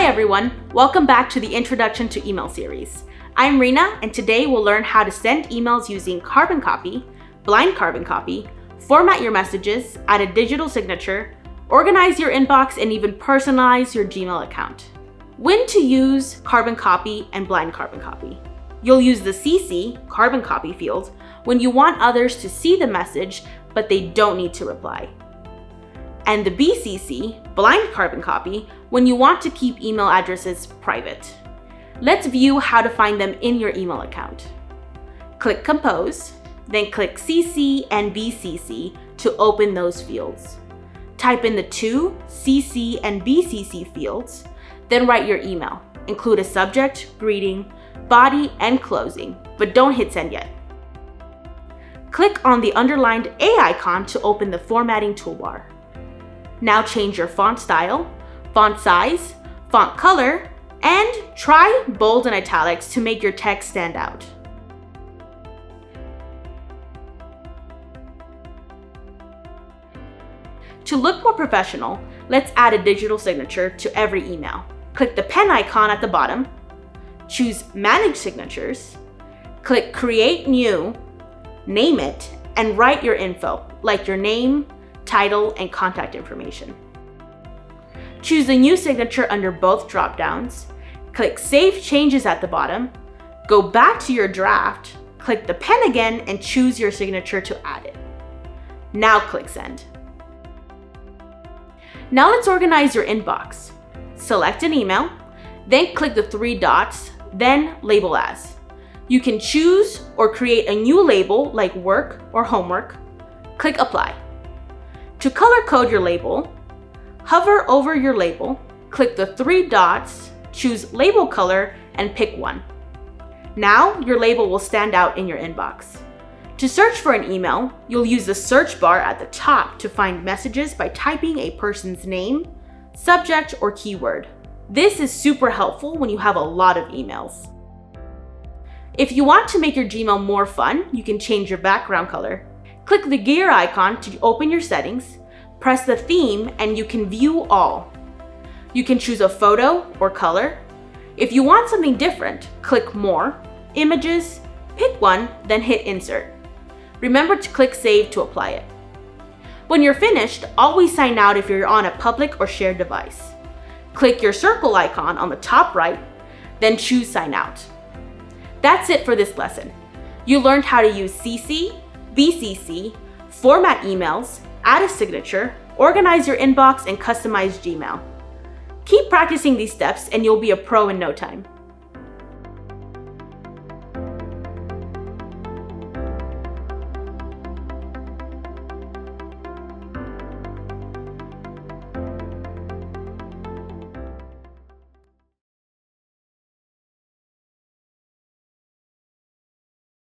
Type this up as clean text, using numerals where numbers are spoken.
Hi everyone, welcome back to the Introduction to Email series. I'm Rena, and today we'll learn how to send emails using carbon copy, blind carbon copy, format your messages, add a digital signature, organize your inbox, and even personalize your Gmail account. When to use carbon copy and blind carbon copy. You'll use the CC, carbon copy field, when you want others to see the message, but they don't need to reply. And the BCC, blind carbon copy, when you want to keep email addresses private. Let's view how to find them in your email account. Click Compose, then click CC and BCC to open those fields. Type in the two CC and BCC fields, then write your email. Include a subject, greeting, body, and closing, but don't hit send yet. Click on the underlined A icon to open the formatting toolbar. Now change your font style, font size, font color, and try bold and italics to make your text stand out. To look more professional, let's add a digital signature to every email. Click the pen icon at the bottom, choose Manage Signatures, click Create New, name it, and write your info, like your name, title, and contact information. Choose a new signature under both drop-downs, click Save Changes at the bottom, go back to your draft, click the pen again, and choose your signature to add it. Now click Send. Now let's organize your inbox. Select an email, then click the three dots, then Label As. You can choose or create a new label like Work or Homework. Click Apply. To color code your label, hover over your label, click the three dots, choose Label Color, and pick one. Now your label will stand out in your inbox. To search for an email, you'll use the search bar at the top to find messages by typing a person's name, subject, or keyword. This is super helpful when you have a lot of emails. If you want to make your Gmail more fun, you can change your background color. Click the gear icon to open your settings, press the theme, and you can view all. You can choose a photo or color. If you want something different, click More, Images, pick one, then hit Insert. Remember to click Save to apply it. When you're finished, always sign out if you're on a public or shared device. Click your circle icon on the top right, then choose Sign Out. That's it for this lesson. You learned how to use CC, BCC, format emails, add a signature, organize your inbox, and customize Gmail. Keep practicing these steps and you'll be a pro in no time.